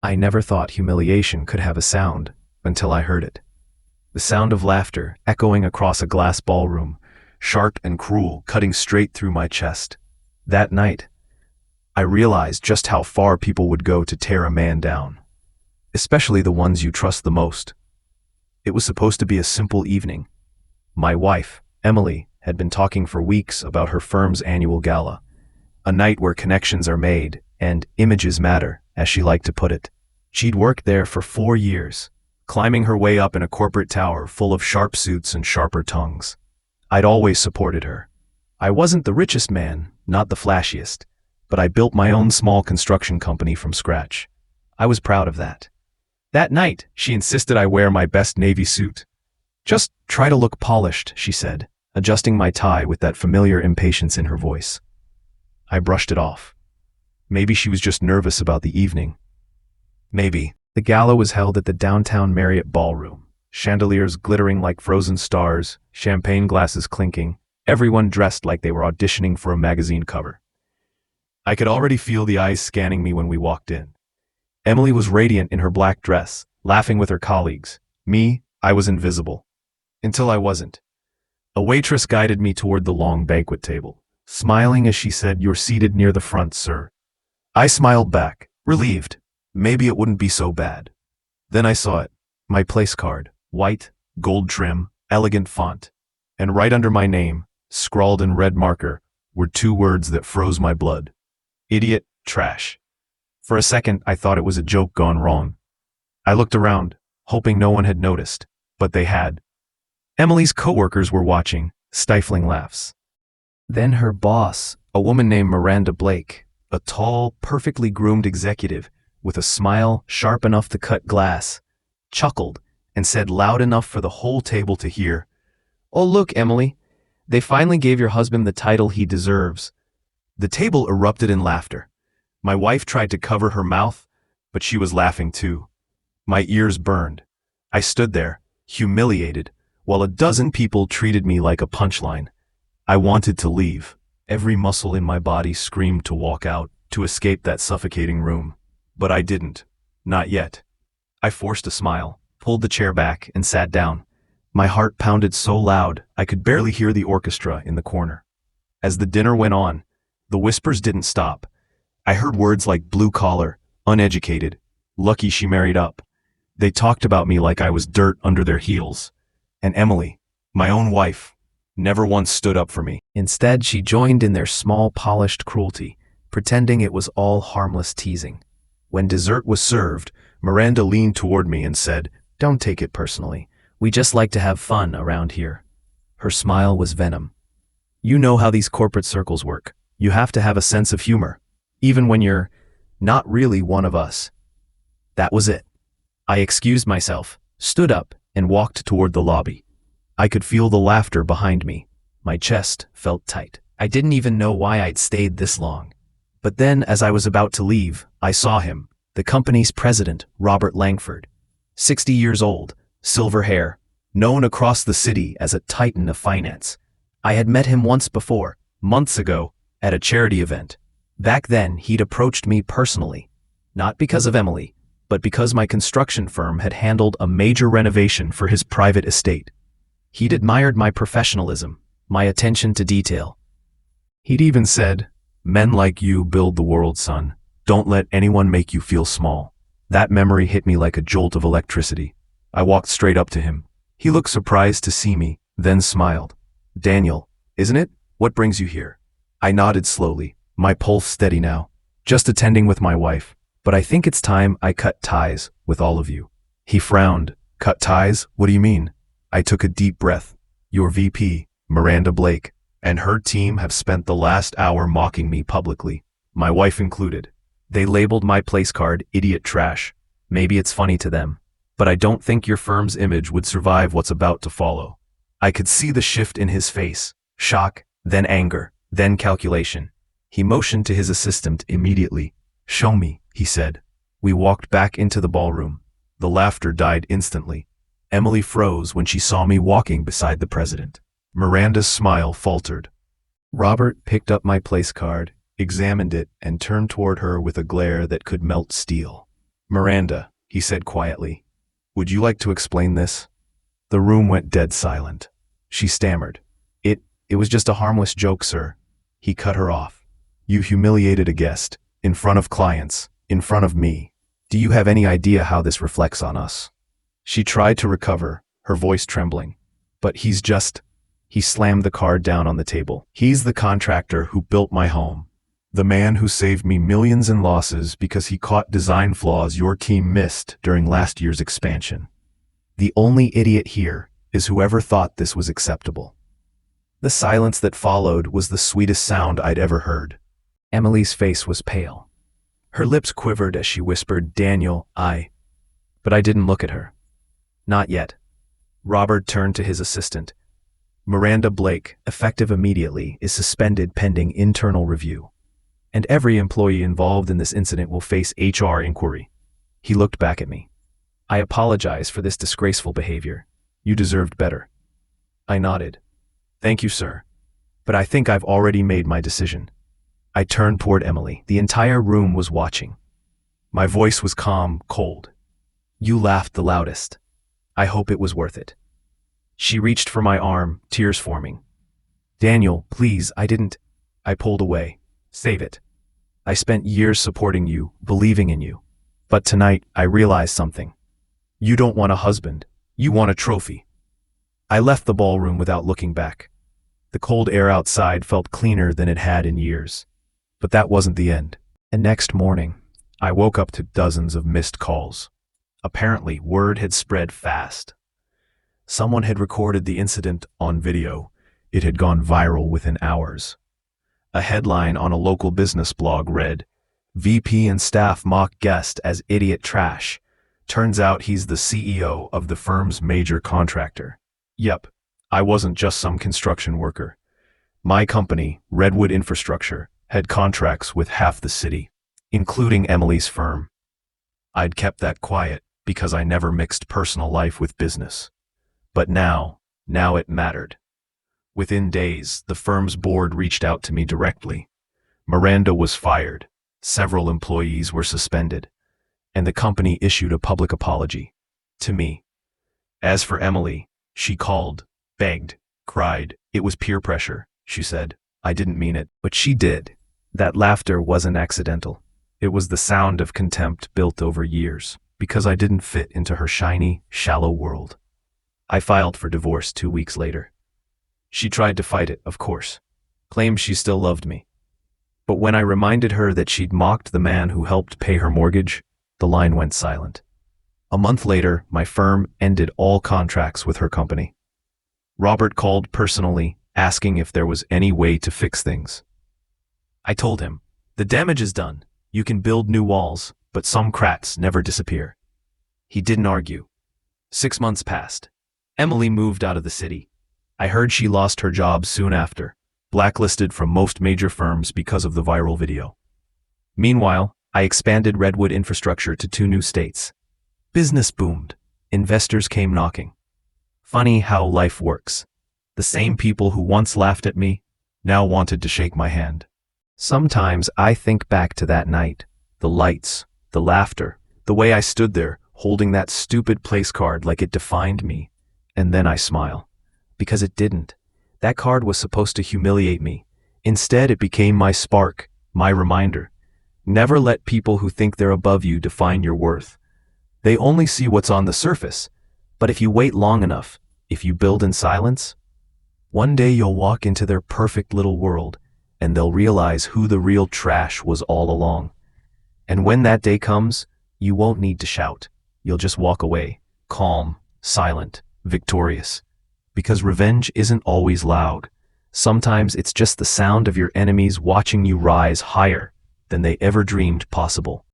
I never thought humiliation could have a sound until I heard it. The sound of laughter echoing across a glass ballroom, sharp and cruel, cutting straight through my chest. That night, I realized just how far people would go to tear a man down, especially the ones you trust the most. It was supposed to be a simple evening. My wife, Emily, had been talking for weeks about her firm's annual gala, a night where connections are made and images matter, as she liked to put it. She'd worked there for 4 years, climbing her way up in a corporate tower full of sharp suits and sharper tongues. I'd always supported her. I wasn't the richest man, not the flashiest, but I built my own small construction company from scratch. I was proud of that. That night, she insisted I wear my best navy suit. "Just try to look polished," she said, adjusting my tie with that familiar impatience in her voice. I brushed it off. Maybe she was just nervous about the evening. Maybe. The gala was held at the downtown Marriott Ballroom, chandeliers glittering like frozen stars, champagne glasses clinking, everyone dressed like they were auditioning for a magazine cover. I could already feel the eyes scanning me when we walked in. Emily was radiant in her black dress, laughing with her colleagues. Me, I was invisible. Until I wasn't. A waitress guided me toward the long banquet table, smiling as she said, "You're seated near the front, sir." I smiled back, relieved. Maybe it wouldn't be so bad. Then I saw it. My place card, white, gold trim, elegant font. And right under my name, scrawled in red marker, were 2 words that froze my blood. Idiot, trash. For a second, I thought it was a joke gone wrong. I looked around, hoping no one had noticed, but they had. Emily's coworkers were watching, stifling laughs. Then her boss, a woman named Miranda Blake, a tall, perfectly groomed executive with a smile sharp enough to cut glass, chuckled and said loud enough for the whole table to hear, "Oh look, Emily, they finally gave your husband the title he deserves." The table erupted in laughter. My wife tried to cover her mouth, but she was laughing too. My ears burned. I stood there, humiliated, while a dozen people treated me like a punchline. I wanted to leave. Every muscle in my body screamed to walk out, to escape that suffocating room. But I didn't. Not yet. I forced a smile, pulled the chair back, and sat down. My heart pounded so loud I could barely hear the orchestra in the corner. As the dinner went on, the whispers didn't stop. I heard words like blue collar, uneducated, lucky she married up. They talked about me like I was dirt under their heels. And Emily, my own wife, never once stood up for me. Instead, she joined in their small, polished cruelty, pretending it was all harmless teasing. When dessert was served, Miranda leaned toward me and said, "Don't take it personally. We just like to have fun around here." Her smile was venom. "You know how these corporate circles work. You have to have a sense of humor, even when you're not really one of us." That was it. I excused myself, stood up, and walked toward the lobby. I could feel the laughter behind me. My chest felt tight. I didn't even know why I'd stayed this long. But then, as I was about to leave, I saw him, the company's president, Robert Langford. 60 years old, silver hair, known across the city as a titan of finance. I had met him once before, months ago, at a charity event. Back then, he'd approached me personally, not because of Emily, but because my construction firm had handled a major renovation for his private estate. He'd admired my professionalism, my attention to detail. He'd even said, "Men like you build the world, son. Don't let anyone make you feel small." That memory hit me like a jolt of electricity. I walked straight up to him. He looked surprised to see me, then smiled. "Daniel, isn't it? What brings you here?" I nodded slowly, my pulse steady now. "Just attending with my wife, but I think it's time I cut ties with all of you." He frowned. "Cut ties? What do you mean?" I took a deep breath. "Your VP, Miranda Blake, and her team have spent the last hour mocking me publicly, my wife included. They labeled my place card idiot trash. Maybe it's funny to them, but I don't think your firm's image would survive what's about to follow." I could see the shift in his face, shock, then anger, then calculation. He motioned to his assistant immediately. "Show me," he said. We walked back into the ballroom. The laughter died instantly. Emily froze when she saw me walking beside the president. Miranda's smile faltered. Robert picked up my place card, examined it, and turned toward her with a glare that could melt steel. Miranda, he said quietly, would you like to explain this? The room went dead silent. She stammered. It was just a harmless joke, sir. He cut her off. You humiliated a guest, in front of clients, in front of me. Do you have any idea how this reflects on us? She tried to recover, her voice trembling. But he slammed the card down on the table. He's the contractor who built my home. The man who saved me millions in losses because he caught design flaws your team missed during last year's expansion. The only idiot here is whoever thought this was acceptable. The silence that followed was the sweetest sound I'd ever heard. Emily's face was pale. Her lips quivered as she whispered, Daniel, But I didn't look at her. Not yet. Robert turned to his assistant. Miranda Blake, effective immediately, is suspended pending internal review. And every employee involved in this incident will face HR inquiry. He looked back at me. I apologize for this disgraceful behavior. You deserved better. I nodded. Thank you, sir. But I think I've already made my decision. I turned toward Emily. The entire room was watching. My voice was calm, cold. You laughed the loudest. I hope it was worth it. She reached for my arm, tears forming. Daniel, please, I pulled away. Save it. I spent years supporting you, believing in you. But tonight, I realized something. You don't want a husband. You want a trophy. I left the ballroom without looking back. The cold air outside felt cleaner than it had in years. But that wasn't the end. And next morning, I woke up to dozens of missed calls. Apparently, word had spread fast. Someone had recorded the incident on video. It had gone viral within hours. A headline on a local business blog read, VP and staff mock guest as idiot trash. Turns out he's the CEO of the firm's major contractor. Yep, I wasn't just some construction worker. My company, Redwood Infrastructure, had contracts with half the city, including Emily's firm. I'd kept that quiet because I never mixed personal life with business. But now it mattered. Within days, the firm's board reached out to me directly. Miranda was fired, several employees were suspended, and the company issued a public apology to me. As for Emily, she called, begged, cried. It was peer pressure, she said. I didn't mean it, but she did. That laughter wasn't accidental. It was the sound of contempt built over years, because I didn't fit into her shiny, shallow world. I filed for divorce 2 weeks later. She tried to fight it, of course, claimed she still loved me. But when I reminded her that she'd mocked the man who helped pay her mortgage, the line went silent. A month later, my firm ended all contracts with her company. Robert called personally, asking if there was any way to fix things. I told him, the damage is done. You can build new walls, but some cracks never disappear. He didn't argue. 6 months passed. Emily moved out of the city. I heard she lost her job soon after, blacklisted from most major firms because of the viral video. Meanwhile, I expanded Redwood Infrastructure to 2 new states. Business boomed. Investors came knocking. Funny how life works. The same people who once laughed at me now wanted to shake my hand. Sometimes I think back to that night, the lights, the laughter, the way I stood there holding that stupid place card like it defined me, and then I smile. Because it didn't. That card was supposed to humiliate me. Instead, it became my spark, my reminder. Never let people who think they're above you define your worth. They only see what's on the surface. But if you wait long enough, if you build in silence, one day you'll walk into their perfect little world, and they'll realize who the real trash was all along. And when that day comes, you won't need to shout. You'll just walk away, calm, silent, victorious. Because revenge isn't always loud. Sometimes it's just the sound of your enemies watching you rise higher than they ever dreamed possible.